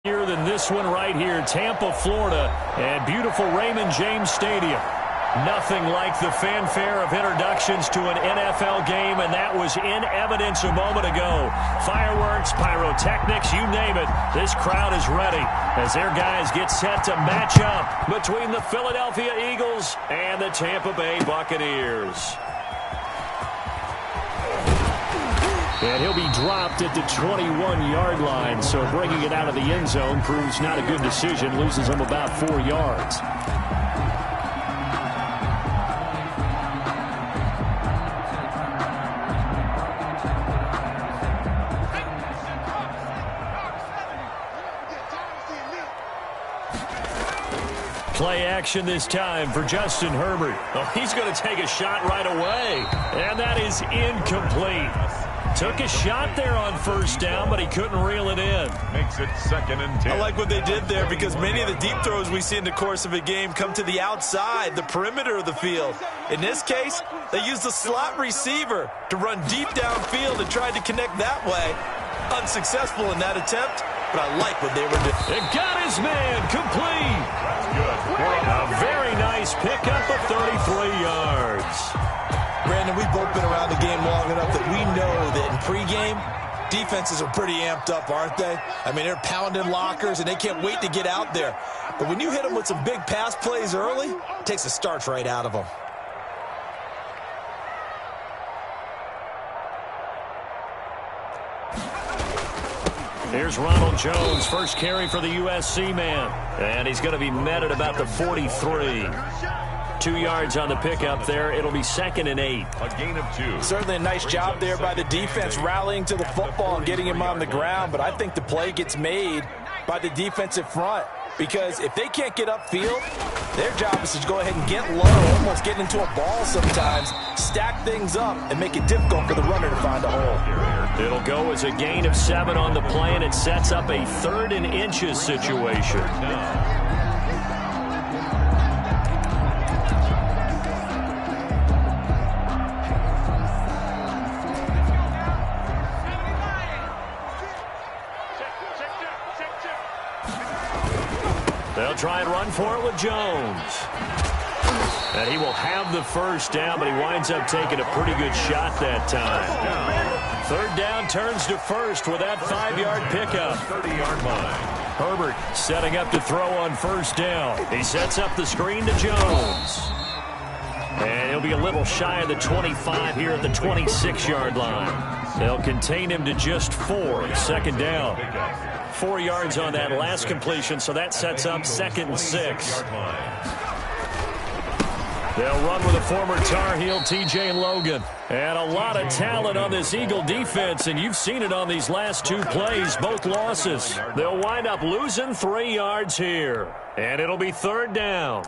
Than this one right here, Tampa, Florida, and beautiful Raymond James Stadium. Nothing like the fanfare of introductions to an NFL game, and that was in evidence a moment ago. Fireworks, pyrotechnics, you name it. This crowd is ready as their guys get set to match up between the Philadelphia Eagles and the Tampa Bay Buccaneers. And he'll be dropped at the 21-yard line, so bringing it out of the end zone proves not a good decision, loses him about 4 yards. Play action this time for Justin Herbert. Oh, he's going to take a shot right away, and that is incomplete. Took a shot there on first down, but he couldn't reel it in. Makes it 2nd and 10. I like what they did there because many of the deep throws we see in the course of a game come to the outside, the perimeter of the field. In this case, they used the slot receiver to run deep downfield and tried to connect that way. Unsuccessful in that attempt, but I like what they were doing. It got his man complete. That's good. A very nice pickup of 33 yards. Brandon, we've both been around the game long enough that we know that in pregame, defenses are pretty amped up, aren't they? I mean, they're pounding lockers, and they can't wait to get out there. But when you hit them with some big pass plays early, it takes the starch right out of them. Here's Ronald Jones, first carry for the USC man. And he's going to be met at about the 43. 2 yards on the pickup there. It'll be 2nd and 8. A gain of 2. Certainly a nice job there by the defense rallying to the football and getting him on the ground. But I think the play gets made by the defensive front. Because if they can't get upfield, their job is to go ahead and get low, almost get into a ball sometimes, stack things up, and make it difficult for the runner to find a hole. It'll go as a gain of 7 on the play, and it sets up a 3rd and inches situation. They'll try and run for it with Jones. And he will have the first down, but he winds up taking a pretty good shot that time. 3rd down turns to first with that 5-yard pickup. 30-yard line. Herbert setting up to throw on first down. He sets up the screen to Jones. And he'll be a little shy of the 25 here at the 26-yard line. They'll contain him to just 4. 2nd down. 4 yards on that last completion, so that sets up 2nd and 6. They'll run with a former Tar Heel, T.J. Logan. And a lot of talent on this Eagle defense, and you've seen it on these last 2 plays, both losses. They'll wind up losing 3 yards here. And it'll be 3rd down.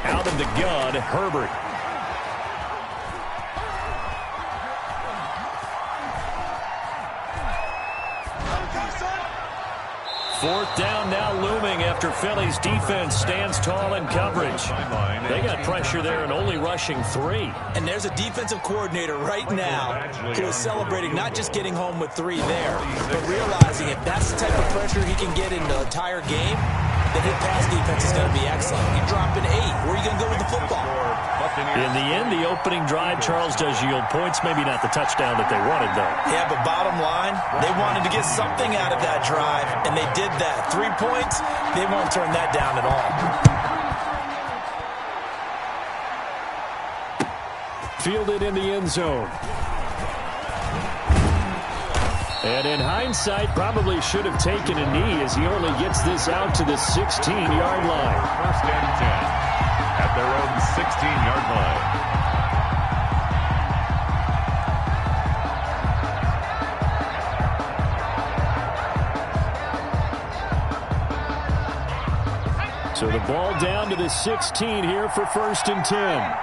Out of the gun, Herbert. Fourth down now looming after Philly's defense stands tall in coverage. They got pressure there and only rushing 3. And there's a defensive coordinator right now who is celebrating not just getting home with 3 there, but realizing if that's the type of pressure he can get in the entire game, then his pass defense is going to be excellent. You're dropping 8. Where are you going to go with the football? In the end, the opening drive, Charles, does yield points. Maybe not the touchdown that they wanted, though. Yeah, but bottom line, they wanted to get something out of that drive, and they did that. 3 points, they won't turn that down at all. Fielded in the end zone. And in hindsight, probably should have taken a knee as he only gets this out to the 16-yard line. 1st and 10 at their own 16-yard line. So the ball down to the 16 here for 1st and 10.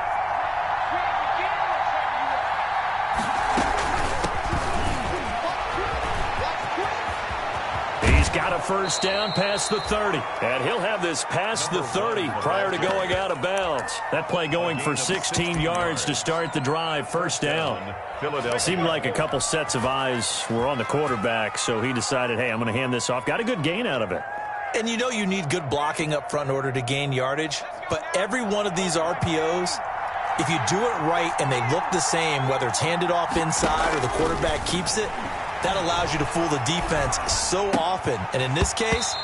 He's got a 1st down past the 30. And he'll have this past the 30 prior to going out of bounds. That play going for 16 yards to start the drive. 1st down. Seemed like a couple sets of eyes were on the quarterback, so he decided, hey, I'm going to hand this off. Got a good gain out of it. And you know you need good blocking up front in order to gain yardage. But every one of these RPOs, if you do it right and they look the same, whether it's handed off inside or the quarterback keeps it, that allows you to fool the defense so often. And in this case,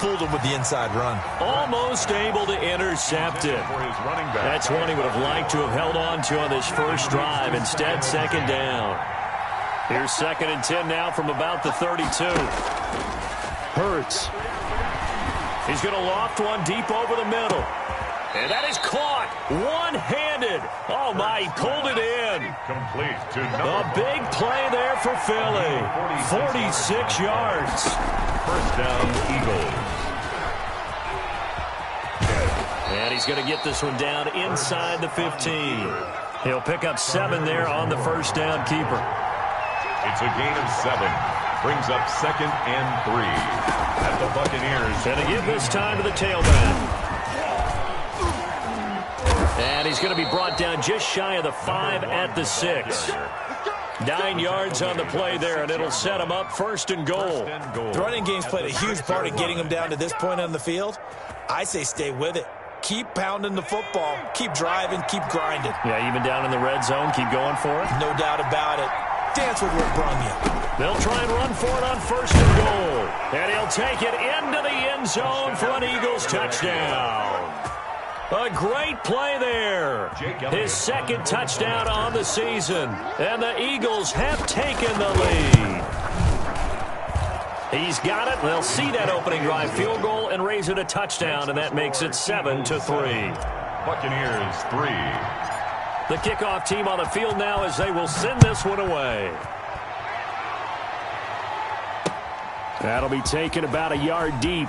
fooled him with the inside run. Almost able to intercept it. That's one he would have liked to have held on to on this first drive. Instead, 2nd down. Here's 2nd and 10 now from about the 32. Hurts. He's going to loft one deep over the middle. And that is caught one-handed. Oh, my, he pulled it in. Complete to a big play there for Philly. 46 yards. 1st down, Eagles. And he's going to get this one down inside the 15. He'll pick up 7 there on the 1st down keeper. It's a gain of 7. Brings up 2nd and 3. At the Buccaneers. And again this time to the tailback. And he's going to be brought down just shy of the 5 at the 6. 9 yards on the play there, and it'll set him up 1st and goal. The running game's played a huge part in getting him down to this point on the field. I say stay with it. Keep pounding the football. Keep driving. Keep grinding. Yeah, even down in the red zone, keep going for it. No doubt about it. Dance with what brung you. They'll try and run for it on 1st and goal. And he'll take it into the end zone for an Eagles touchdown. A great play there. His 2nd touchdown on the season. And the Eagles have taken the lead. He's got it. They'll see that opening drive field goal and raise it a touchdown, and that makes it 7-3. Buccaneers 3. The kickoff team on the field now as they will send this one away. That'll be taken about a yard deep.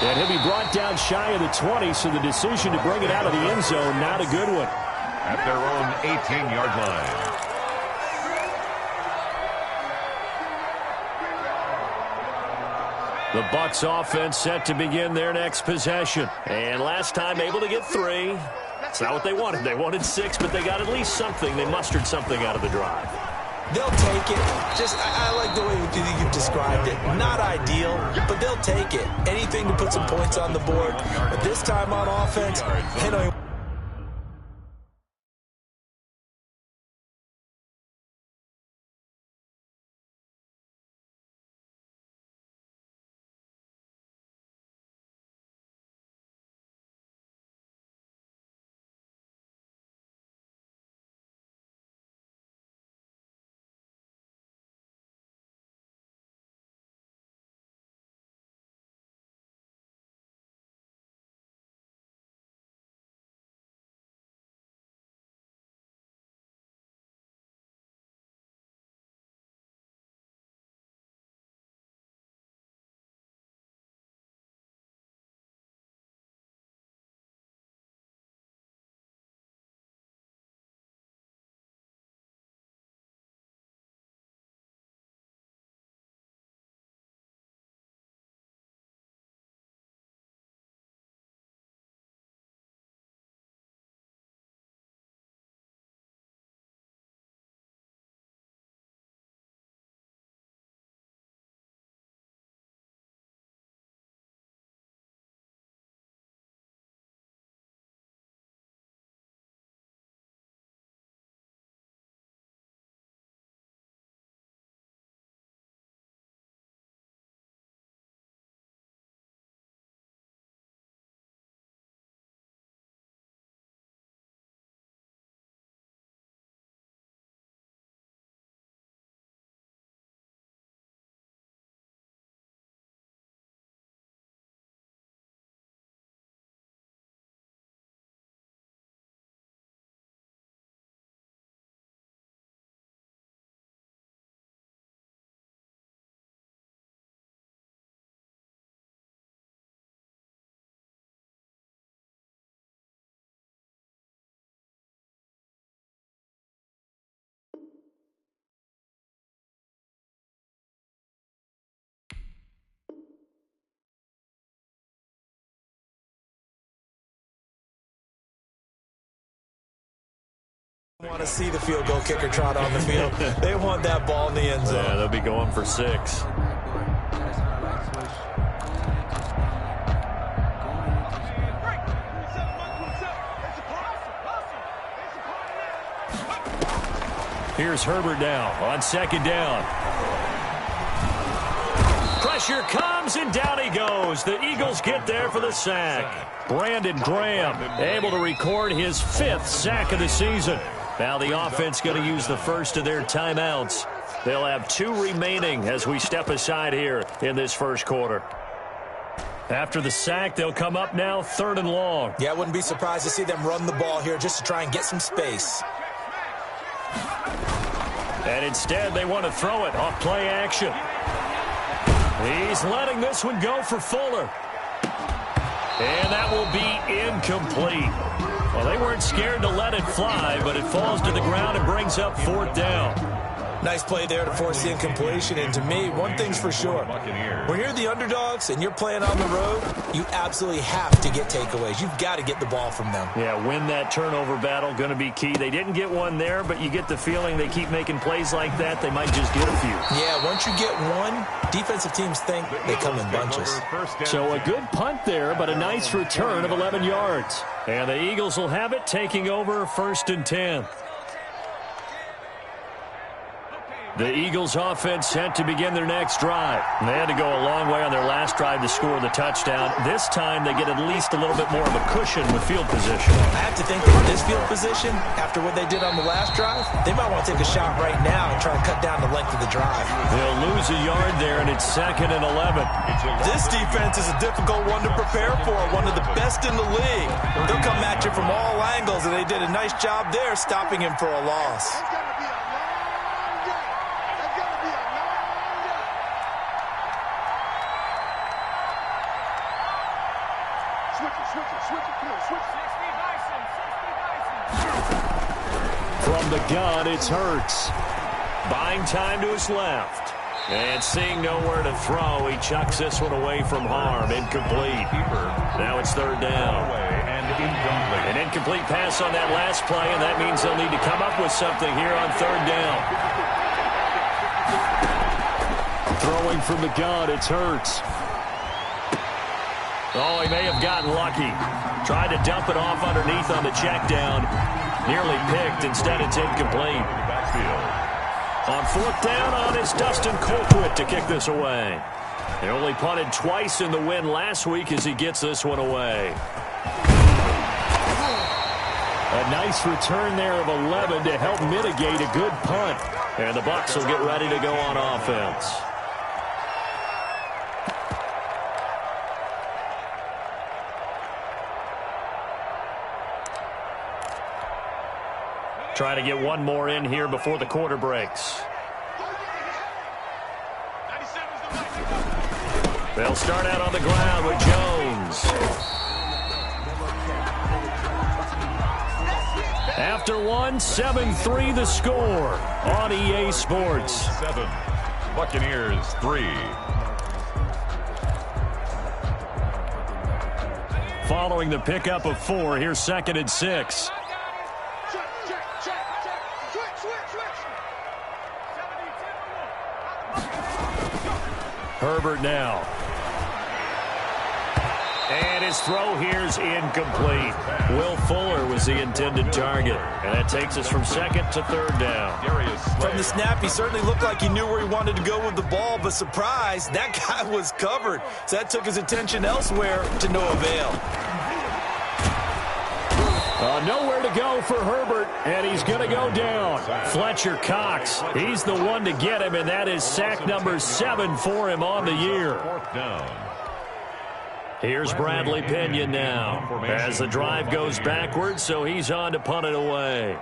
And he'll be brought down shy of the 20, so the decision to bring it out of the end zone, not a good one. At their own 18-yard line. The Bucs offense set to begin their next possession. And last time able to get 3. That's not what they wanted. They wanted 6, but they got at least something. They mustered something out of the drive. They'll take it. I like the way you've described it. Not ideal, but they'll take it. Anything to put some points on the board. But this time on offense, they don't even want to see the field goal kicker trot on the field. They want that ball in the end zone. Yeah, they'll be going for 6. Here's Herbert now on 2nd down. Pressure comes, and down he goes. The Eagles get there for the sack. Brandon Graham able to record his 5th sack of the season. Now the offense going to use the first of their timeouts. They'll have 2 remaining as we step aside here in this first quarter. After the sack, they'll come up now 3rd and long. Yeah, I wouldn't be surprised to see them run the ball here just to try and get some space. And instead, they want to throw it off play action. He's letting this one go for Fuller. And that will be incomplete. Well, they weren't scared to let it fly, but it falls to the ground and brings up 4th down. Nice play there to force the incompletion. And to me, one thing's for sure. When you're the underdogs and you're playing on the road, you absolutely have to get takeaways. You've got to get the ball from them. Yeah, win that turnover battle, going to be key. They didn't get one there, but you get the feeling they keep making plays like that, they might just get a few. Yeah, once you get one, defensive teams think they come in bunches. So a good punt there, but a nice return of 11 yards. And the Eagles will have it, taking over 1st and 10. The Eagles offense set to begin their next drive. They had to go a long way on their last drive to score the touchdown. This time they get at least a little bit more of a cushion with field position. I have to think that with this field position, after what they did on the last drive, they might want to take a shot right now and try to cut down the length of the drive. They'll lose a yard there, and it's 2nd and 11. This defense is a difficult one to prepare for, one of the best in the league. They'll come at you from all angles, and they did a nice job there stopping him for a loss. From the gun, it's Hurts. Buying time to his left. And seeing nowhere to throw, he chucks this one away from harm. Incomplete. Now it's 3rd down. An incomplete pass on that last play, and that means they'll need to come up with something here on 3rd down. Throwing from the gun, it's Hurts. Oh, he may have gotten lucky. Tried to dump it off underneath on the check down. Nearly picked. Instead, it's incomplete. On 4th down, it's Dustin Colquitt to kick this away. He only punted twice in the win last week as he gets this one away. A nice return there of 11 to help mitigate a good punt. And the Bucs will get ready to go on offense. Trying to get one more in here before the quarter breaks. They'll start out on the ground with Jones. After one, 7-3 the score on EA Sports. 7, Buccaneers 3. Following the pickup of 4, here's 2nd and 6. Herbert now. And his throw here's incomplete. Will Fuller was the intended target. And that takes us from 2nd to 3rd down. From the snap, he certainly looked like he knew where he wanted to go with the ball, but surprise, that guy was covered. So that took his attention elsewhere to no avail. Nowhere to go for Herbert, and he's going to go down. Fletcher Cox, he's the one to get him, and that is sack number 7 for him on the year. 4th down. Here's Bradley Pinion now as the drive goes backwards, so he's on to punt it away.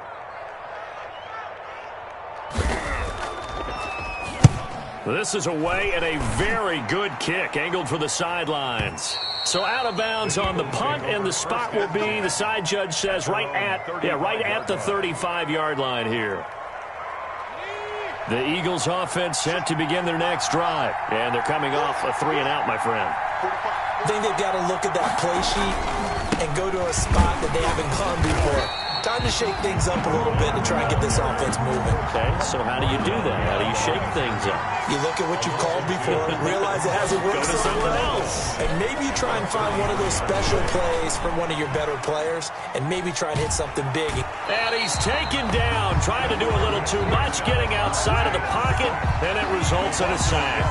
This is away, and a very good kick angled for the sidelines. So out of bounds on the punt, and the spot will be, the side judge says, right at the 35-yard line here. The Eagles offense set to begin their next drive, and they're coming off a 3-and-out, my friend. I think they've got to look at that play sheet and go to a spot that they haven't gone before. Time to shake things up a little bit to try and get this offense moving. Okay, so how do you do that? How do you shake things up? You look at what you called before, realize it hasn't worked Go to so something well, else. and maybe you try and find one of those special plays from one of your better players, and maybe try and hit something big. And he's taken down, trying to do a little too much, getting outside of the pocket, and it results in a sack.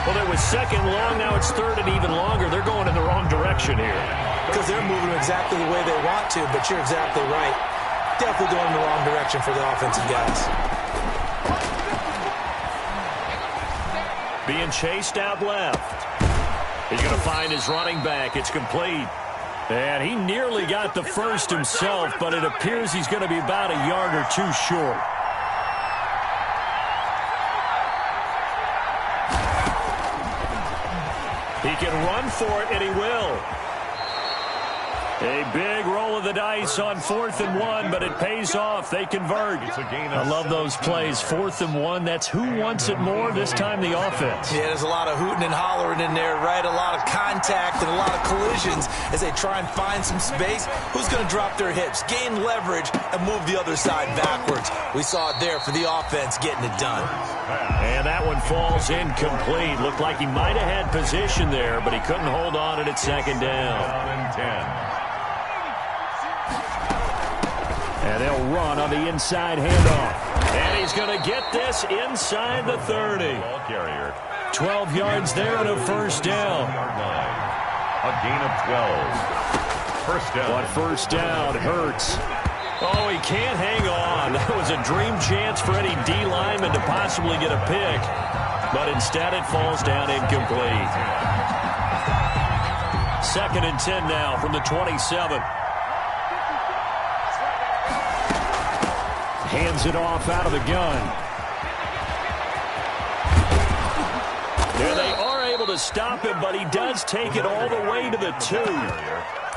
Well, it was second long, now it's third and even longer. They're going in the wrong direction here. Because they're moving exactly the way they want to, but you're exactly right. Definitely going in the wrong direction for the offensive guys. Being chased out left. He's going to find his running back. It's complete. And he nearly got the first himself, but it appears he's going to be about a yard or two short. He can run for it, and he will. A big roll of the dice on 4th and 1, but it pays off. They convert. I love those plays. 4th and 1, that's who wants it more, this time the offense. Yeah, there's a lot of hooting and hollering in there, right? A lot of contact and a lot of collisions as they try and find some space. Who's going to drop their hips, gain leverage, and move the other side backwards? We saw it there for the offense getting it done. And that one falls incomplete. Looked like he might have had position there, but he couldn't hold on at second down. And they'll run on the inside handoff. And he's going to get this inside the 30. 12 yards there and a first down. A gain of 12. First down. But first down hurts. Oh, he can't hang on. That was a dream chance for any D lineman to possibly get a pick. But instead it falls down incomplete. 2nd and 10 now from the 27. Hands it off out of the gun. There they are able to stop him, but he does take it all the way to the 2.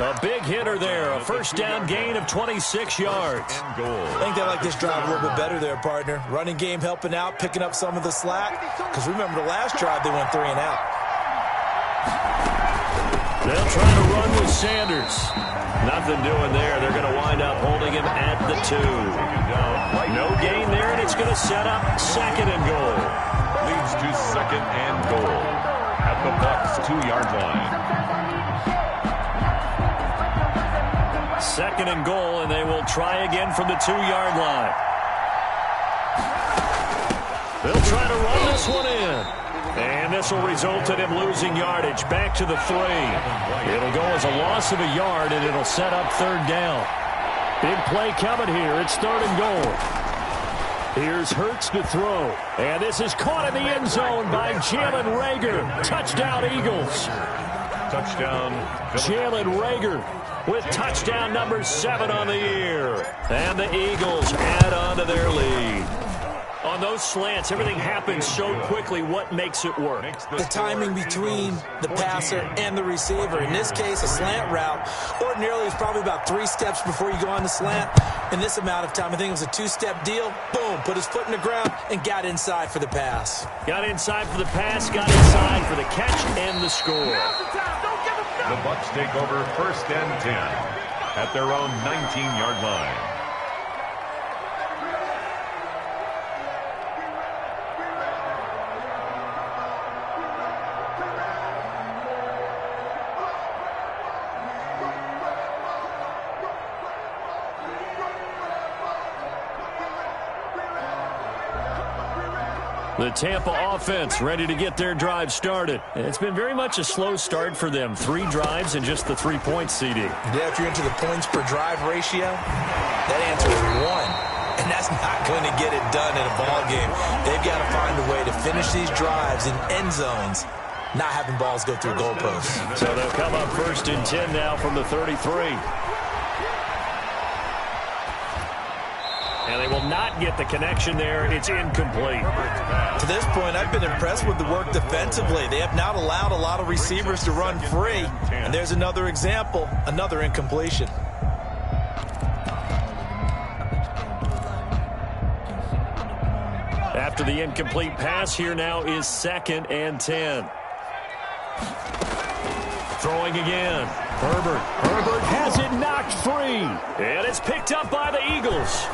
A big hitter there. A first down gain of 26 yards. I think they like this drive a little bit better there, partner. Running game helping out, picking up some of the slack. Because remember the last drive, they went 3 and out. They'll try to run with Sanders. Nothing doing there. They're going to wind up holding him at the 2. No gain there, and it's going to set up 2nd and goal. Leads to 2nd and goal at the Bucs 2-yard line. 2nd and goal, and they will try again from the 2-yard line. They'll try to run this one in. And this will result in him losing yardage back to the 3. It'll go as a loss of a yard, and it'll set up 3rd down. Big play coming here. It's 3rd and goal. Here's Hurts to throw. And this is caught in the end zone by Jalen Reagor. Touchdown, Eagles. Touchdown. Jalen Reagor with touchdown number 7 on the year. And the Eagles add on to their lead. On those slants, everything happens so quickly. What makes it work? The timing between the passer and the receiver. In this case, a slant route. Ordinarily, it's probably about 3 steps before you go on the slant. In this amount of time, I think it was a 2-step deal. Boom, put his foot in the ground and got inside for the pass. Got inside for the pass, got inside for the catch and the score. The Bucs take over 1st and 10 at their own 19-yard line. The Tampa offense ready to get their drive started. It's been very much a slow start for them. 3 drives and just the 3-point CD. Yeah, if you're into the points per drive ratio, that answer is 1. And that's not going to get it done in a ball game. They've got to find a way to finish these drives in end zones, not having balls go through goalposts. So they'll come up 1st and 10 now from the 33. And they will not get the connection there. It's incomplete. To this point, I've been impressed with the work defensively. They have not allowed a lot of receivers to run free. And there's another example, another incompletion. After the incomplete pass, here now is 2nd and 10. Throwing again. Herbert has it knocked free. And it's picked up by the Eagles.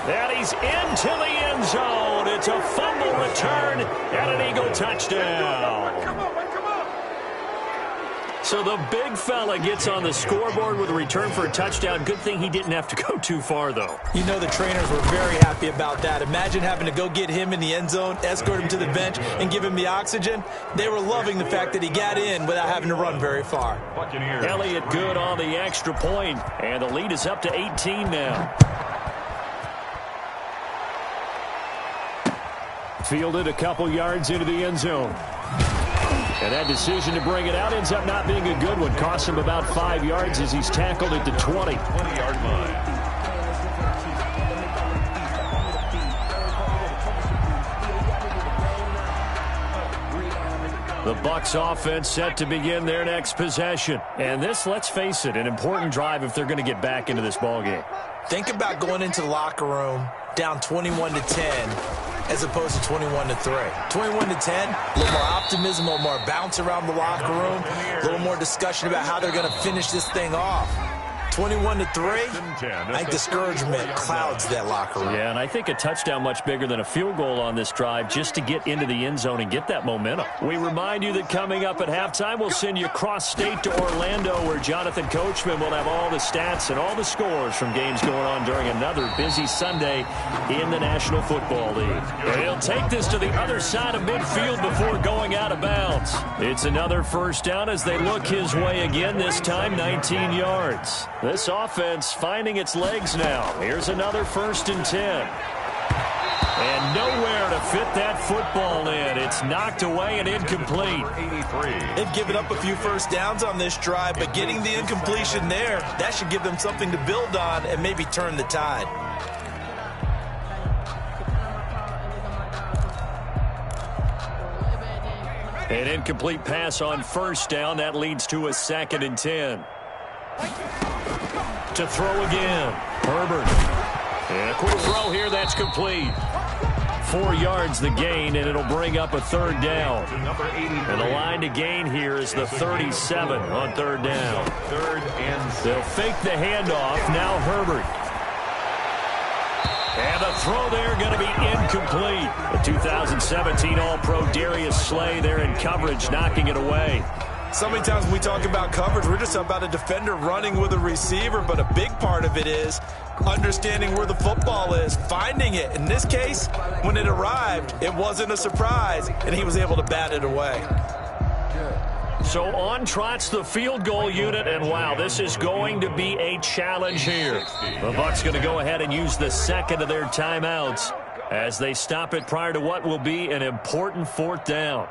And he's into the end zone. It's a fumble return and an Eagle touchdown. So the big fella gets on the scoreboard with a return for a touchdown. Good thing he didn't have to go too far, though. You know the trainers were very happy about that. Imagine having to go get him in the end zone, escort him to the bench, and give him the oxygen. They were loving the fact that he got in without having to run very far. Elliott good on the extra point, and the lead is up to 18 now. Fielded a couple yards into the end zone. And that decision to bring it out ends up not being a good one. Costs him about 5 yards as he's tackled at the 20. 20-yard line. The Bucs offense set to begin their next possession. And this, let's face it, an important drive if they're going to get back into this ballgame. Think about going into the locker room down 21-10. As opposed to 21-3. 21-10, a little more optimism, a little more bounce around the locker room, a little more discussion about how they're going to finish this thing off. 21-3, I think discouragement clouds that locker room. Yeah, and I think a touchdown much bigger than a field goal on this drive just to get into the end zone and get that momentum. We remind you that coming up at halftime, we'll send you cross-state to Orlando, where Jonathan Coachman will have all the stats and all the scores from games going on during another busy Sunday in the National Football League. And he'll take this to the other side of midfield before going out of bounds. It's another first down as they look his way again, this time 19 yards. This offense finding its legs now. Here's another 1st and 10. And nowhere to fit that football in. It's knocked away and incomplete. They've given up a few first downs on this drive, but getting the incompletion there, that should give them something to build on and maybe turn the tide. An incomplete pass on 1st down. That leads to a 2nd and 10. To throw again. Herbert. And a quick throw here. That's complete. 4 yards the gain, and it'll bring up a 3rd down. And the line to gain here is the 37 on 3rd down. 3rd and 6. They'll fake the handoff. Now Herbert. And the throw there going to be incomplete. The 2017 All-Pro Darius Slay there in coverage, knocking it away. So many times when we talk about coverage, we're just about a defender running with a receiver, but a big part of it is understanding where the football is, finding it. In this case, when it arrived, it wasn't a surprise, and he was able to bat it away. So on trots the field goal unit, and wow, this is going to be a challenge here. The Bucs going to go ahead and use the 2nd of their timeouts as they stop it prior to what will be an important 4th down.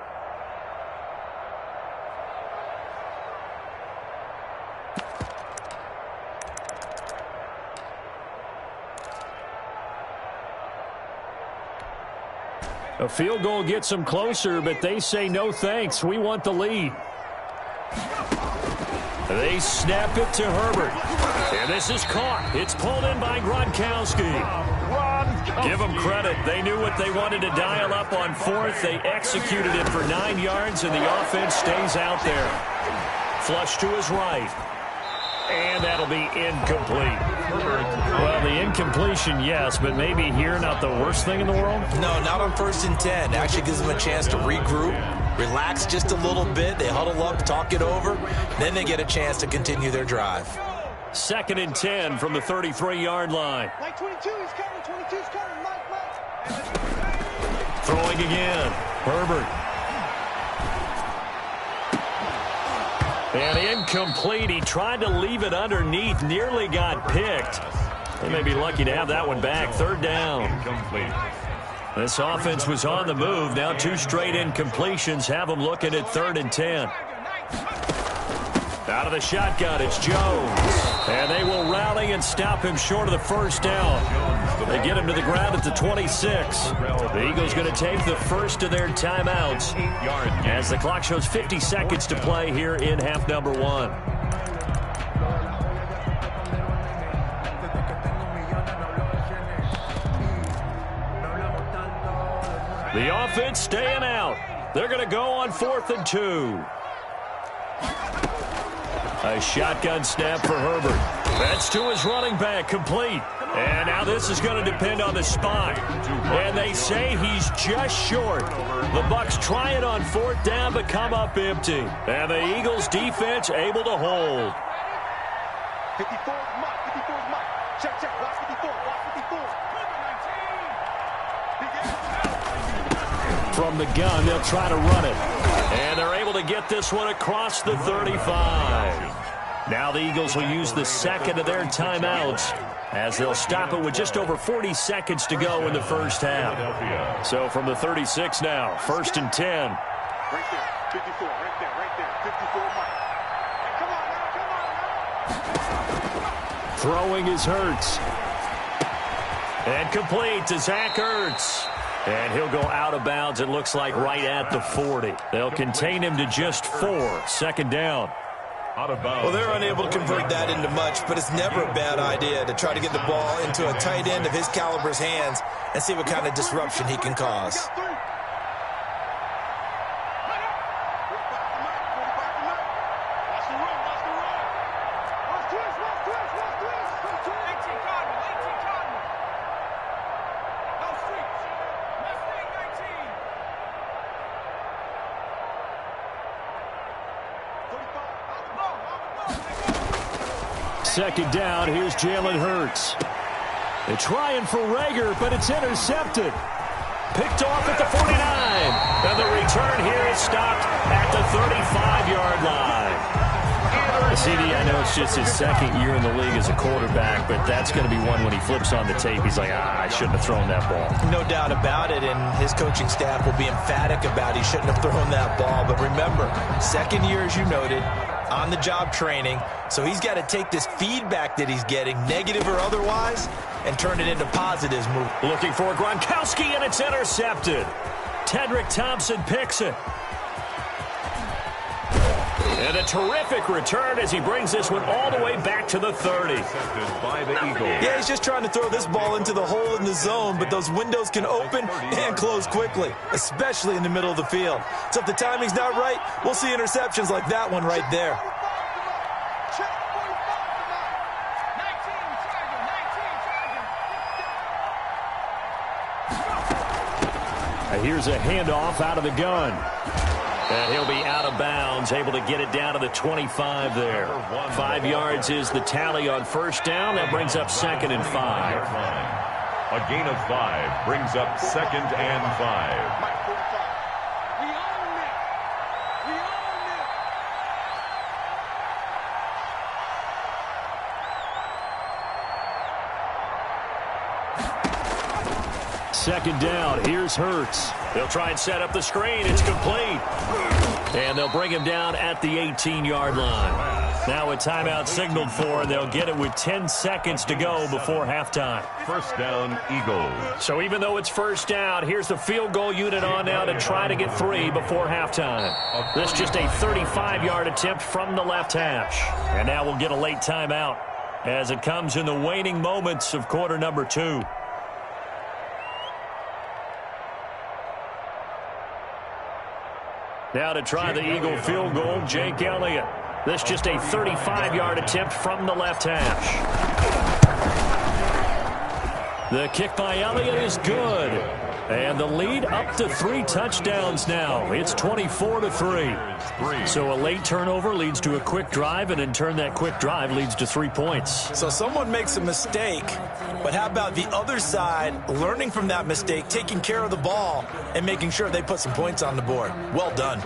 A field goal gets them closer, but they say no thanks. We want the lead. They snap it to Herbert. And this is caught. It's pulled in by Gronkowski. Give them credit. They knew what they wanted to dial up on 4th. They executed it for 9 yards, and the offense stays out there. Flush to his right. And that'll be incomplete. Well, the incompletion, yes, but maybe here not the worst thing in the world? No, not on 1st and 10. Actually gives them a chance to regroup, relax just a little bit. They huddle up, talk it over. Then they get a chance to continue their drive. 2nd and 10 from the 33-yard line. Mike 22, he's coming. 22's coming. Mike. Throwing again. Herbert. And incomplete. He tried to leave it underneath. Nearly got picked. They may be lucky to have that one back. 3rd down. Incomplete. This offense was on the move. Now 2 straight incompletions have them looking at 3rd and 10. Out of the shotgun, it's Jones. And they will rally and stop him short of the 1st down. They get him to the ground at the 26. The Eagles going to take the 1st of their timeouts as the clock shows 50 seconds to play here in half number 1. The offense staying out. They're going to go on 4th and 2. A shotgun snap for Herbert. That's to his running back, complete. And now this is going to depend on the spot. And they say he's just short. The Bucs try it on 4th down, but come up empty. And the Eagles defense able to hold. 54 Mike, 54 Mike. Check, check. Watch 54, watch 54. From the gun, they'll try to run it. And they're able to get this one across the 35. Now the Eagles will use the second of their timeouts as they'll stop it with just over 40 seconds to go in the first half. So from the 36 now, 1st and 10. Right there, 54, right there, 54 Mike. Hey, come on now. Throwing is Hurts. And complete to Zach Ertz. And he'll go out of bounds, it looks like, right at the 40. They'll contain him to just 4. 2nd down. Out of bounds. Well, they're unable to convert that into much, but it's never a bad idea to try to get the ball into a tight end of his caliber's hands and see what kind of disruption he can cause. Second down, here's Jalen Hurts. They're trying for Rager, but it's intercepted. Picked off at the 49. And the return here is stopped at the 35-yard line. CD, I know it's just his 2nd year in the league as a quarterback, but that's going to be one when he flips on the tape. He's like, I shouldn't have thrown that ball. No doubt about it, and his coaching staff will be emphatic about he shouldn't have thrown that ball. But remember, 2nd year, as you noted, on-the-job training, so he's got to take this feedback that he's getting, negative or otherwise, and turn it into positives. Looking for Gronkowski, and it's intercepted. Tedrick Thompson picks it. And a terrific return as he brings this one all the way back to the 30. By the Eagles. Yeah, he's just trying to throw this ball into the hole in the zone, but those windows can open and close quickly, especially in the middle of the field. So if the timing's not right, we'll see interceptions like that one right there. Here's a handoff out of the gun. And he'll be out of bounds, able to get it down to the 25 there. 5 yards is the tally on 1st down. That brings up 2nd and 5. A gain of 5 brings up 2nd and 5. Second down, here's Hurts. They'll try and set up the screen. It's complete. And they'll bring him down at the 18-yard line. Now a timeout signaled for, and they'll get it with 10 seconds to go before halftime. 1st down, Eagles. So even though it's 1st down, here's the field goal unit on now to try to get 3 before halftime. This just a 35-yard attempt from the left hash. And now we'll get a late timeout as it comes in the waning moments of quarter number 2. Now to try the Eagle field goal, Jake Elliott. This just a 35-yard attempt from the left hash. The kick by Elliott is good. And the lead up to 3 touchdowns now. It's 24-3. So a late turnover leads to a quick drive, and in turn that quick drive leads to 3 points. So someone makes a mistake, but how about the other side learning from that mistake, taking care of the ball, and making sure they put some points on the board? Well done.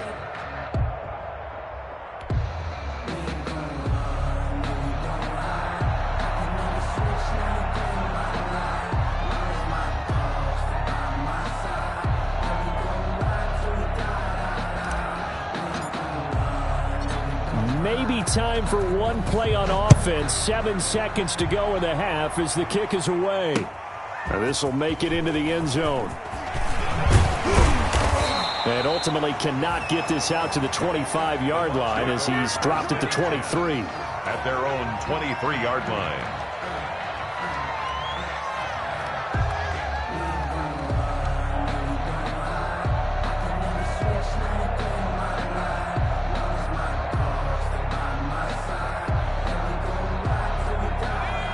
Maybe time for one play on offense. 7 seconds to go in the half as the kick is away. Now this will make it into the end zone. And ultimately cannot get this out to the 25-yard line as he's dropped at the 23. At their own 23-yard line.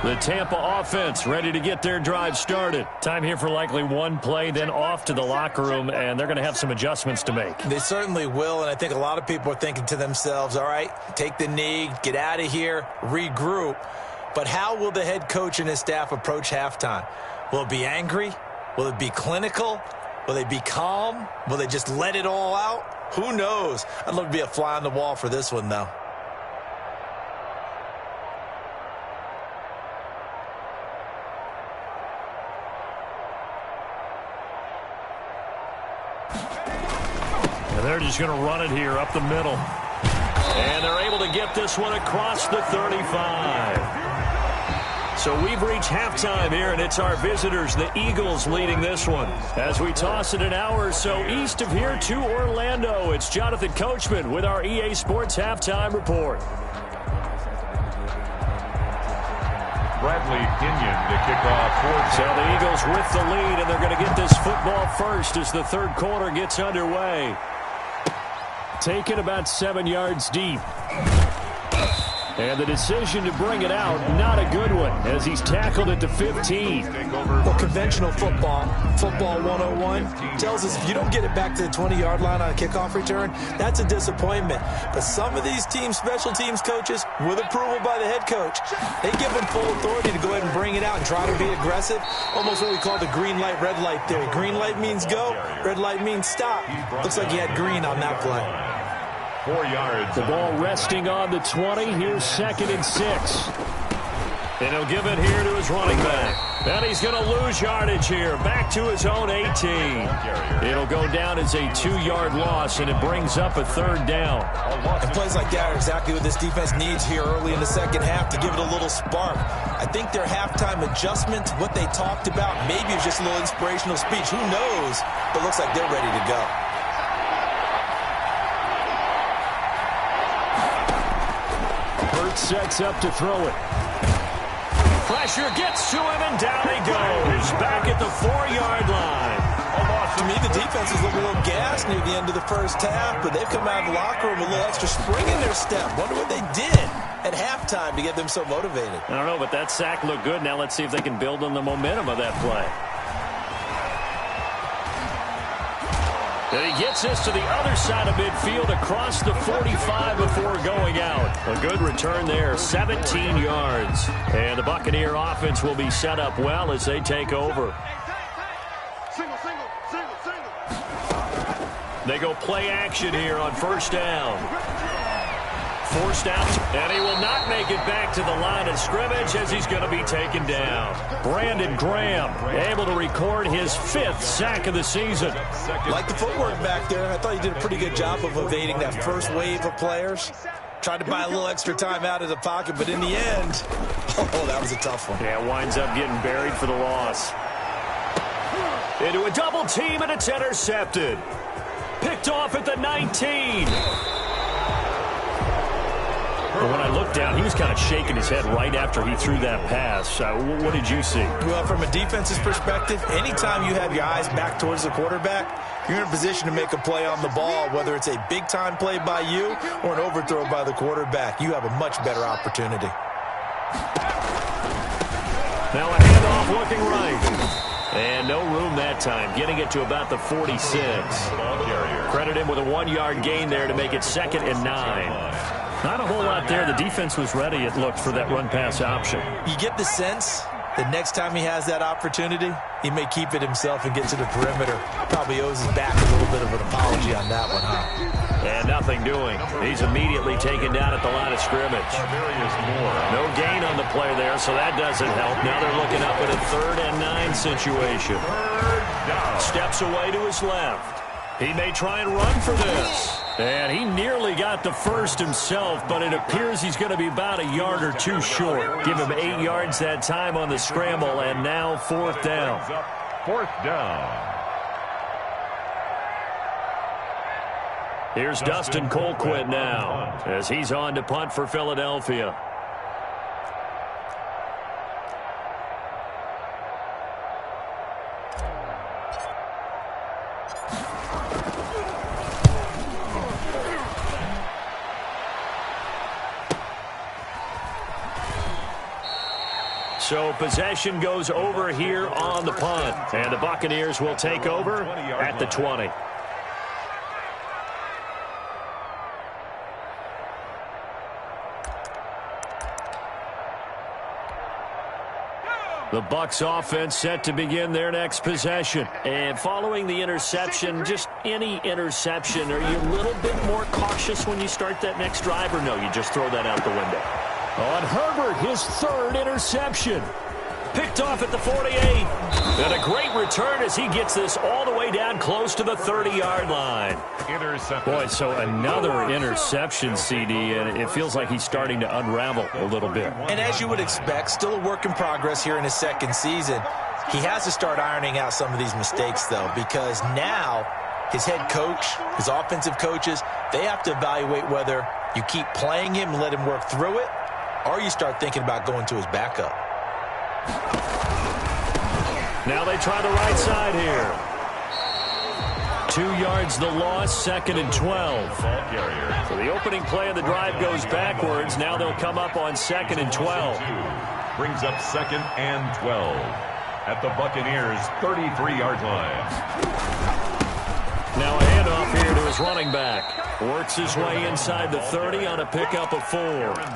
The Tampa offense ready to get their drive started. Time here for likely one play, then off to the locker room, and they're going to have some adjustments to make. They certainly will, and I think a lot of people are thinking to themselves, all right, take the knee, get out of here, regroup. But how will the head coach and his staff approach halftime? Will it be angry? Will it be clinical? Will they be calm? Will they just let it all out? Who knows? I'd love to be a fly on the wall for this one, though. They're just going to run it here up the middle. And they're able to get this one across the 35. So we've reached halftime here, and it's our visitors, the Eagles, leading this one. As we toss it an hour or so east of here to Orlando, it's Jonathan Coachman with our EA Sports Halftime Report. Bradley Pinion to kick off. So the Eagles with the lead, and they're going to get this football first as the third quarter gets underway. Taken about 7 yards deep. And the decision to bring it out, not a good one, as he's tackled at the 15. Well, conventional football 101, tells us if you don't get it back to the 20-yard line on a kickoff return, that's a disappointment. But some of these team special teams coaches, with approval by the head coach, they give them full authority to go ahead and bring it out and try to be aggressive, almost what we call the green light, red light theory. Green light means go, red light means stop. Looks like he had green on that play. 4 yards. The ball resting on the 20. Here's 2nd and 6. And he'll give it here to his running back. And he's going to lose yardage here. Back to his own 18. It'll go down as a 2-yard loss, and it brings up a 3rd down. And plays like that are exactly what this defense needs here early in the second half to give it a little spark. I think their halftime adjustment, what they talked about, maybe it's just a little inspirational speech. Who knows? But it looks like they're ready to go. Sets up to throw it. Pressure gets to him, and down he goes. Back at the 4-yard line. To me, the defense is looking a little gassed near the end of the first half, but they've come out of the locker room with a little extra spring in their step. Wonder what they did at halftime to get them so motivated. I don't know, but that sack looked good. Now let's see if they can build on the momentum of that play. And he gets this to the other side of midfield across the 45 before going out. A good return there, 17 yards. And the Buccaneer offense will be set up well as they take over. They go play action here on 1st down. Forced out, and he will not make it back to the line of scrimmage as he's going to be taken down. Brandon Graham able to record his 5th sack of the season. Like the footwork back there, I thought he did a pretty good job of evading that first wave of players. Tried to buy a little extra time out of the pocket, but in the end, oh, that was a tough one. Yeah, winds up getting buried for the loss. Into a double team, and it's intercepted. Picked off at the 19. But when I looked down, he was kind of shaking his head right after he threw that pass. What did you see? Well, from a defense's perspective, anytime you have your eyes back towards the quarterback, you're in a position to make a play on the ball, whether it's a big-time play by you or an overthrow by the quarterback. You have a much better opportunity. Now a handoff looking right. And no room that time, getting it to about the 46. Credit him with a 1-yard gain there to make it 2nd and 9. Not a whole lot there. The defense was ready, it looked, for that run-pass option. You get the sense that next time he has that opportunity, he may keep it himself and get to the perimeter. Probably owes his back a little bit of an apology on that one, huh? And nothing doing. He's immediately taken down at the line of scrimmage. No gain on the play there, so that doesn't help. Now they're looking up at a 3rd and 9 situation. Steps away to his left. He may try and run for this. And he nearly got the first himself, but it appears he's going to be about a yard or 2 short. Give him 8 yards that time on the scramble, and now 4th down. 4th down. Here's Dustin Colquitt now as he's on to punt for Philadelphia. So possession goes over here on the punt. And the Buccaneers will take over at the 20. The Bucs offense set to begin their next possession. And following the interception, just any interception, are you a little bit more cautious when you start that next drive, or no, you just throw that out the window? On Herbert, his third interception. Picked off at the 48. And a great return as he gets this all the way down close to the 30-yard line. Boy, so another interception, CD, and it feels like he's starting to unravel a little bit. And as you would expect, still a work in progress here in his second season. He has to start ironing out some of these mistakes, though, because now his head coach, his offensive coaches, they have to evaluate whether you keep playing him and let him work through it, or you start thinking about going to his backup. Now they try the right side here. 2 yards the loss, 2nd and 12. So the opening play of the drive goes backwards. Now they'll come up on 2nd and 12. Brings up 2nd and 12 at the Buccaneers' 33-yard line. Now a handoff here to his running back. Works his way inside the 30 on a pickup of 4.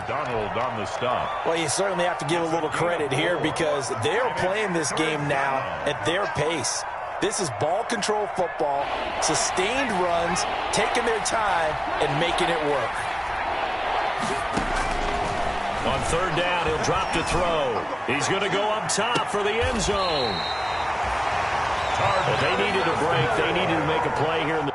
Donald on the stop. Well, you certainly have to give a little credit here because they're playing this game now at their pace. This is ball control football, sustained runs, taking their time, and making it work. On 3rd down, he'll drop to throw. He's going to go up top for the end zone. Well, they needed a break. They needed to make a play here in the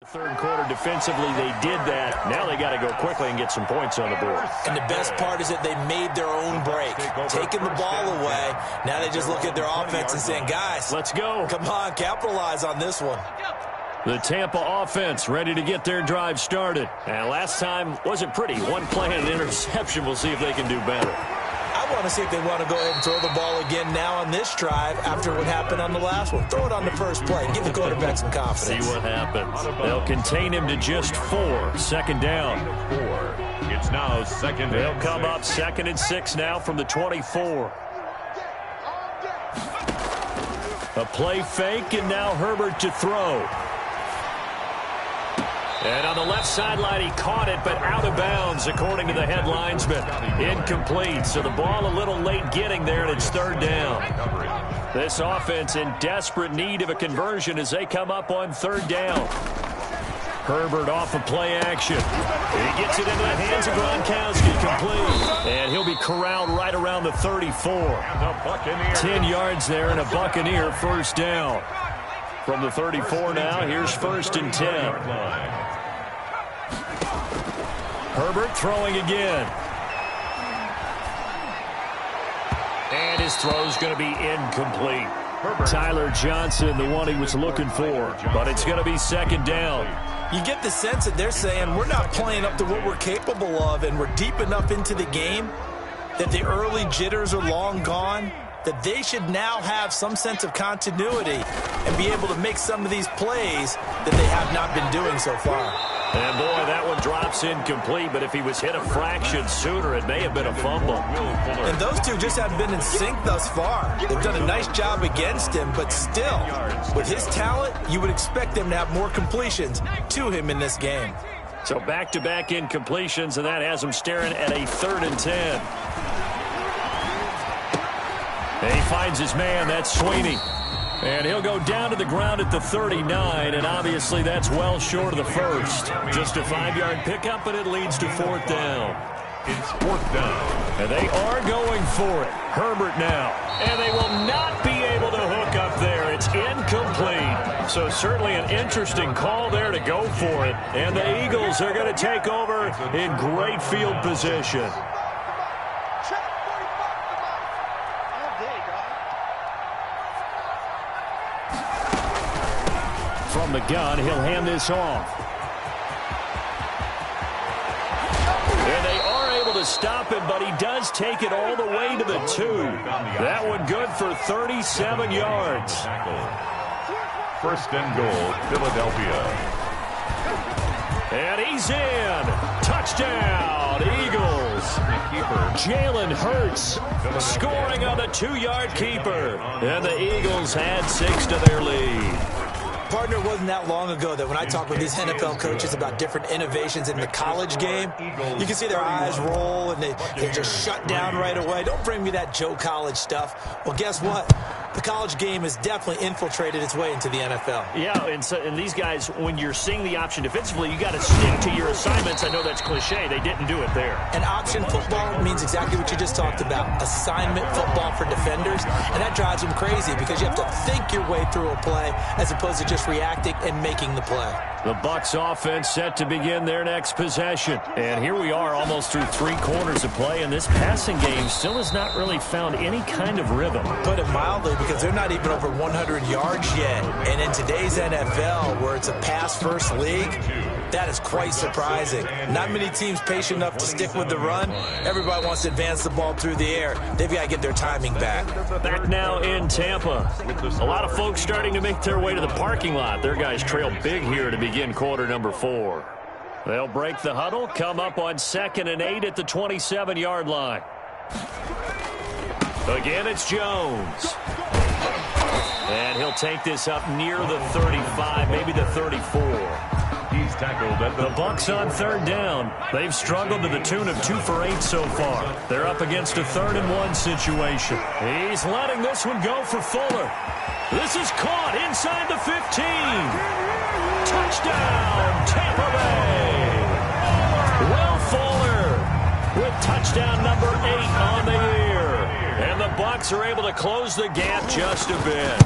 third quarter. Defensively, they did that. Now they got to go quickly and get some points on the board. And the best part is that they made their own break, taking the ball away. Now they just look at their offense and saying, guys, let's go. Come on, capitalize on this one. The Tampa offense ready to get their drive started. And last time wasn't pretty. One play and an interception. We'll see if they can do better. I want to see if they want to go ahead and throw the ball again now on this drive after what happened on the last one. Throw it on the first play. Give the quarterback some confidence. See what happens. They'll contain him to just 4. 2nd down. 4. It's now 2nd and 6. They'll come up 2nd and 6 now from the 24. A play fake, and now Herbert to throw. And on the left sideline, he caught it, but out of bounds, according to the head linesman. Incomplete, so the ball a little late getting there, and it's 3rd down. This offense in desperate need of a conversion as they come up on 3rd down. Herbert off of play action. He gets it into the hands of Gronkowski, complete. And he'll be corralled right around the 34. 10 yards there, and a Buccaneer 1st down. From the 34 now, here's 1st and 10. Herbert throwing again. And his throw's going to be incomplete. Tyler Johnson, the one he was looking for. But it's going to be 2nd down. You get the sense that they're saying we're not playing up to what we're capable of, and we're deep enough into the game that the early jitters are long gone, that they should now have some sense of continuity and be able to make some of these plays that they have not been doing so far. And, boy, that one drops incomplete, but if he was hit a fraction sooner, it may have been a fumble. And those two just haven't been in sync thus far. They've done a nice job against him, but still, with his talent, you would expect them to have more completions to him in this game. So back-to-back incompletions, and that has him staring at a 3rd and 10. And he finds his man. That's Sweeney. And he'll go down to the ground at the 39, and obviously that's well short of the first. Just a 5-yard pickup, but it leads to 4th down. It's 4th down. And they are going for it. Herbert now. And they will not be able to hook up there. It's incomplete. So certainly an interesting call there to go for it. And the Eagles are going to take over in great field position. From the gun, he'll hand this off. And they are able to stop him, but he does take it all the way to the 2. That one good for 37 yards. 1st and goal, Philadelphia. And he's in. Touchdown, Eagles. Jalen Hurts scoring on the 2-yard keeper. And the Eagles add 6 to their lead. Partner, it wasn't that long ago that when I talk with these NFL coaches about different innovations in the college game, you can see their eyes roll and they just shut down right away. Don't bring me that Joe College stuff. Well, guess what? The college game has definitely infiltrated its way into the NFL. Yeah, and these guys, when you're seeing the option defensively, you got to stick to your assignments. I know that's cliche. They didn't do it there. And option football means exactly what you just talked about, assignment football for defenders. And that drives them crazy because you have to think your way through a play as opposed to just reacting and making the play. The Bucs offense set to begin their next possession. And here we are almost through 3 quarters of play, and this passing game still has not really found any kind of rhythm. Put it mildly, because they're not even over 100 yards yet. And in today's NFL, where it's a pass-first league, that is quite surprising. Not many teams patient enough to stick with the run. Everybody wants to advance the ball through the air. They've got to get their timing back. Back now in Tampa. A lot of folks starting to make their way to the parking lot. Their guys trail big here to begin quarter number 4. They'll break the huddle, come up on 2nd and 8 at the 27-yard line. Again, it's Jones. And he'll take this up near the 35, maybe the 34. He's tackled at the Bucs on 3rd down. They've struggled to the tune of 2 for 8 so far. They're up against a 3rd and 1 situation. He's letting this one go for Fuller. This is caught inside the 15. Touchdown, Tampa Bay. Will Fuller with touchdown number 8 on the year. And the Bucs are able to close the gap just a bit.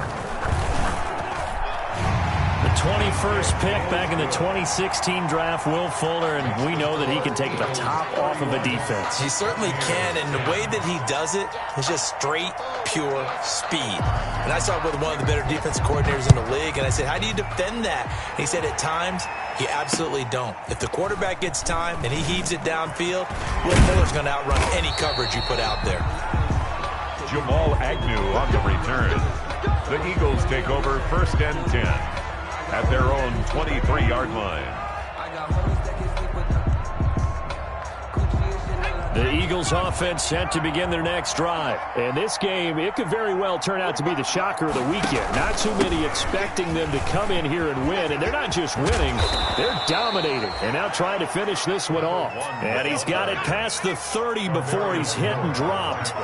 The 21st pick back in the 2016 draft, Will Fuller, and we know that he can take the top off of a defense. He certainly can, and the way that he does it is just straight, pure speed. And I saw it with one of the better defensive coordinators in the league, and I said, how do you defend that? And he said, at times, you absolutely don't. If the quarterback gets time and he heaves it downfield, Will Fuller's going to outrun any coverage you put out there. Jamal Agnew on the return. The Eagles take over 1st and 10 at their own 23-yard line. The Eagles offense set to begin their next drive. And this game, it could very well turn out to be the shocker of the weekend. Not too many expecting them to come in here and win. And they're not just winning, they're dominating. And now trying to finish this one off. And he's got it past the 30 before he's hit and dropped.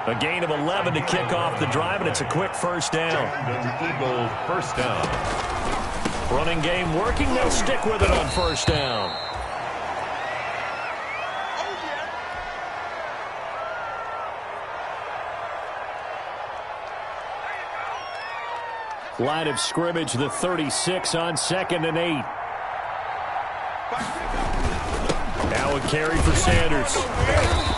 A gain of 11 to kick off the drive, and it's a quick 1st down. The Eagle 1st down. Running game working. They'll stick with it on 1st down. Line of scrimmage, the 36 on 2nd and 8. Now a carry for Sanders.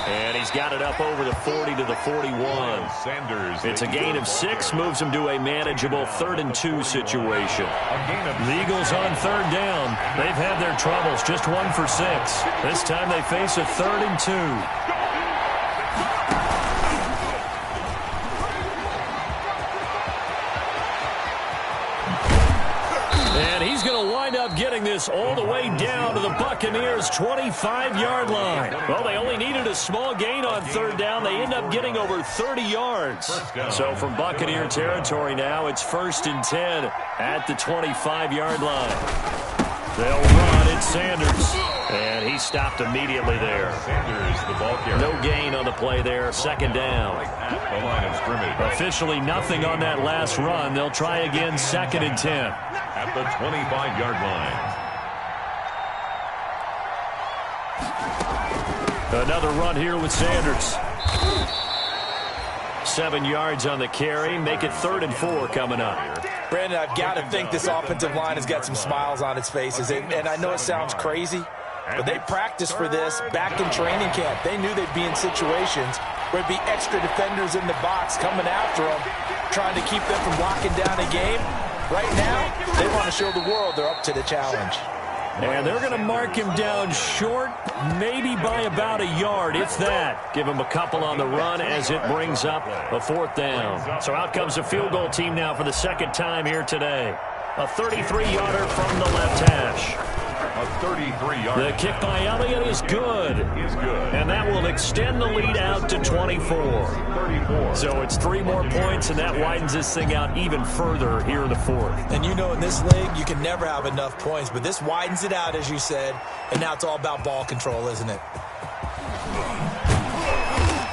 And he's got it up over the 40 to the 41. Sanders. It's a gain of 6, moves him to a manageable 3rd and 2 situation. The Eagles on 3rd down. They've had their troubles, just 1 for 6. This time they face a 3rd and 2. And he's going to wind up getting this all the way down to the Buccaneers' 25-yard line. Well, they only needed a small gain on 3rd down. They end up getting over 30 yards. So from Buccaneer territory now, it's 1st and 10 at the 25-yard line. They'll run. It's Sanders. And he stopped immediately there. Sanders, the ball carrier. No gain on the play there. 2nd down. At the line of scrimmage. Officially nothing on that last run. They'll try again 2nd and 10. At the 25-yard line. Another run here with Sanders. 7 yards on the carry. Make it 3rd and 4 coming up. Brandon, I've got to think this offensive line has got some smiles on its faces. And I know it sounds crazy, but they practiced for this back in training camp. They knew they'd be in situations where it'd be extra defenders in the box coming after them, trying to keep them from locking down a game. Right now, they want to show the world they're up to the challenge. And they're going to mark him down short, maybe by about a yard, if that. Give him a couple on the run as it brings up a 4th down. So out comes a field goal team now for the 2nd time here today. A 33-yarder from the left hash. A 33-yard. The kick by Elliott is good. And that will extend the lead out to 24. So it's 3 more points, and that widens this thing out even further here in the fourth. And you know in this league, you can never have enough points, but this widens it out, as you said, and now it's all about ball control, isn't it?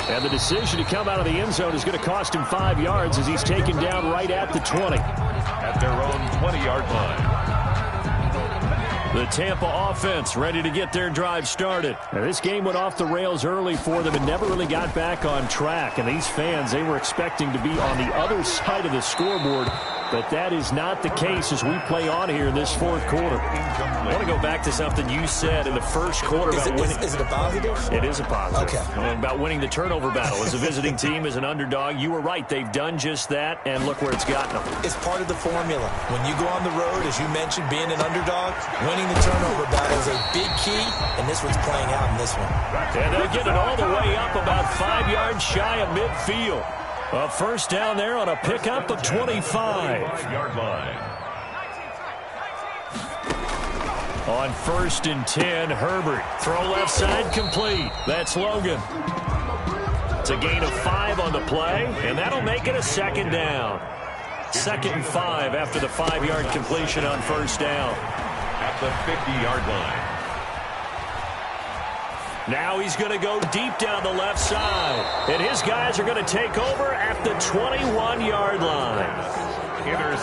And the decision to come out of the end zone is going to cost him 5 yards as he's taken down right at the 20. At their own 20-yard line. The Tampa offense ready to get their drive started. Now, this game went off the rails early for them and never really got back on track. And these fans, they were expecting to be on the other side of the scoreboard. But that is not the case as we play on here in this fourth quarter. I want to go back to something you said in the first quarter about winning. Is it a positive? It is a positive. Okay. About winning the turnover battle. As a visiting team, as an underdog, you were right. They've done just that, and look where it's gotten them. It's part of the formula. When you go on the road, as you mentioned, being an underdog, winning the turnover battle is a big key, and this one's playing out in this one. And they'll get it all the way up about 5 yards shy of midfield. A first down there on a pickup of 25. On 1st and 10, Herbert. Throw left side complete. That's Logan. It's a gain of 5 on the play, and that'll make it a second down. 2nd and 5 after the 5-yard completion on first down. At the 50-yard line. Now he's going to go deep down the left side. And his guys are going to take over at the 21-yard line.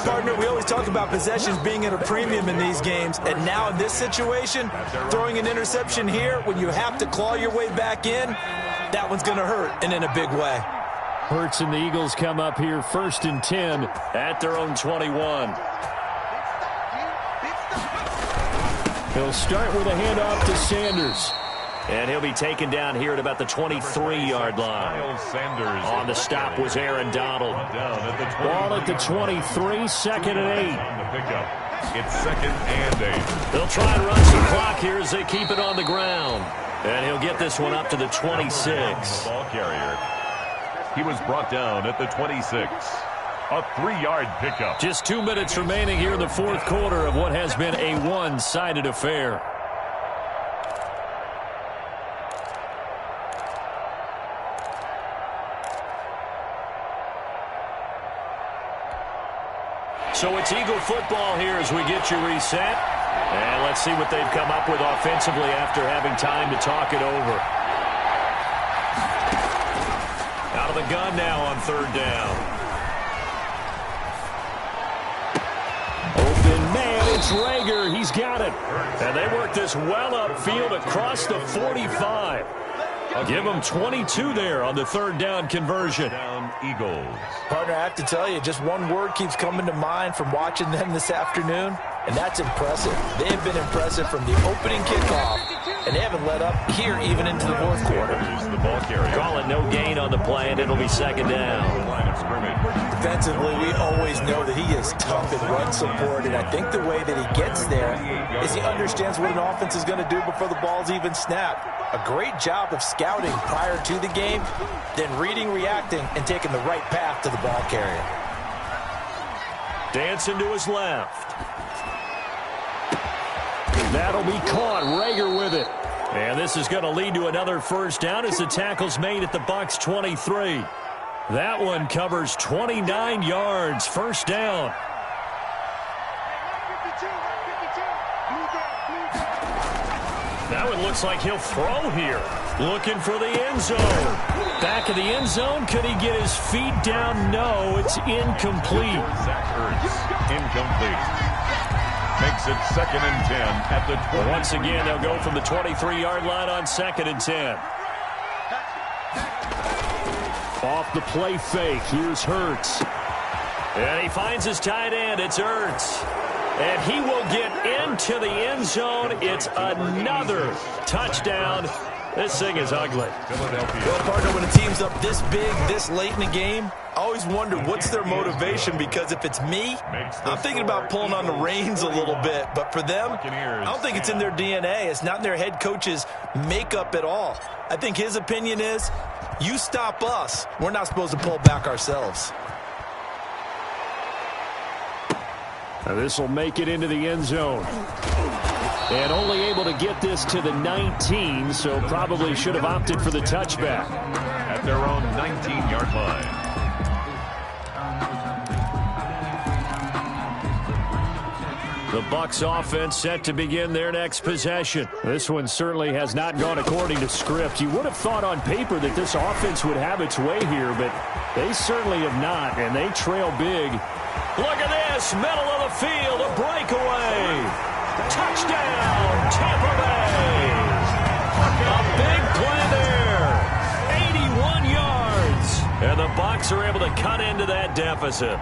Partner, we always talk about possessions being at a premium in these games. And now in this situation, throwing an interception here when you have to claw your way back in, that one's going to hurt, and in a big way. Hurts and the Eagles come up here 1st and 10 at their own 21. He'll start with a handoff to Sanders. And he'll be taken down here at about the 23-yard line. On the stop was Aaron Donald. Ball at the 23, 2nd and 8. It's 2nd and 8. They'll try and run some clock here as they keep it on the ground. And he'll get this one up to the 26. Ball carrier. He was brought down at the 26. A 3-yard pickup. Just 2 minutes remaining here in the fourth quarter of what has been a one-sided affair. So it's Eagle football here as we get you reset. And let's see what they've come up with offensively after having time to talk it over. Out of the gun now on 3rd down. Open man, it's Rager. He's got it. And they work this well upfield across the 45. Give them 22 there on the 3rd down conversion. Eagles. Partner, I have to tell you, just one word keeps coming to mind from watching them this afternoon, and that's impressive. They have been impressive from the opening kickoff, and they haven't let up here even into the fourth quarter. The ball carrier. Call it no gain on the play, and it'll be 2nd down. Line of scrimmage. Defensively, we always know that he is tough in run support, and I think the way that he gets there is he understands what an offense is going to do before the ball's even snapped. A great job of scouting prior to the game, then reading, reacting, and taking the right path to the ball carrier. Dancing to his left. That'll be caught. Rager with it. And this is going to lead to another first down as the tackle's made at the Bucs 23. That one covers 29 yards. First down. That one looks like he'll throw here. Looking for the end zone. Back of the end zone. Could he get his feet down? No, it's incomplete. Zach Ertz, incomplete. Makes it 2nd and 10 at the 20. Once again, they'll go from the 23-yard line on 2nd and 10. Off the play fake. Here's Hurts. And he finds his tight end. It's Ertz. And he will get into the end zone. It's another touchdown. This thing is ugly. Well, partner, when a team's up this big, this late in the game, I always wonder what's their motivation, because if it's me, I'm thinking about pulling on the reins a little bit. But for them, I don't think it's in their DNA. It's not in their head coach's makeup at all. I think his opinion is, you stop us, we're not supposed to pull back ourselves. Now this will make it into the end zone. And only able to get this to the 19, so probably should have opted for the touchback. At their own 19-yard line. The Bucs offense set to begin their next possession. This one certainly has not gone according to script. You would have thought on paper that this offense would have its way here, but they certainly have not, and they trail big. Look at this, middle of the field, a breakaway. Touchdown, Tampa Bay. A big play there, 81 yards. And the Bucs are able to cut into that deficit.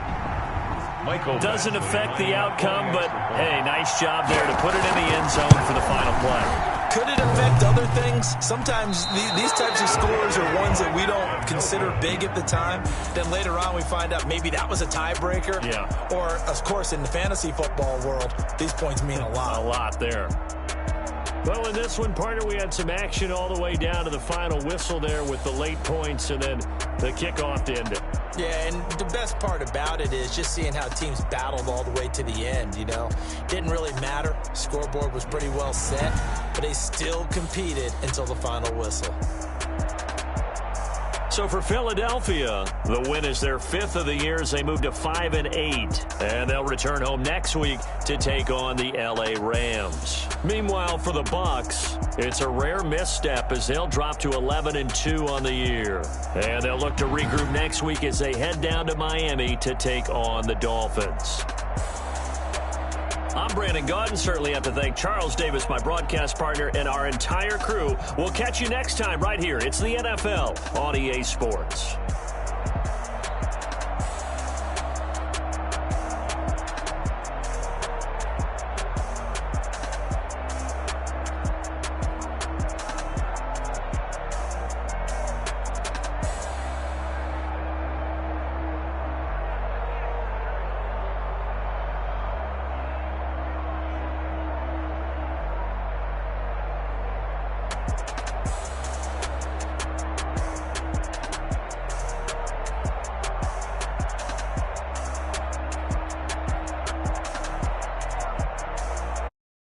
Doesn't affect the outcome, but, hey, nice job there to put it in the end zone for the final play. Could it affect other things? Sometimes these types of scores are ones that we don't consider big at the time. Then later on we find out maybe that was a tiebreaker. Yeah. Or, of course, in the fantasy football world, these points mean a lot. A lot there. Well, in this one, partner, we had some action all the way down to the final whistle there with the late points and then the kickoff to end it. Yeah, and the best part about it is just seeing how teams battled all the way to the end, you know. Didn't really matter. Scoreboard was pretty well set, but they still competed until the final whistle. So for Philadelphia, the win is their 5th of the year as they move to 5-8. And they'll return home next week to take on the LA Rams. Meanwhile, for the Bucs, it's a rare misstep as they'll drop to 11-2 on the year. And they'll look to regroup next week as they head down to Miami to take on the Dolphins. I'm Brandon Gaudin. Certainly have to thank Charles Davis, my broadcast partner, and our entire crew. We'll catch you next time right here. It's the NFL on EA Sports.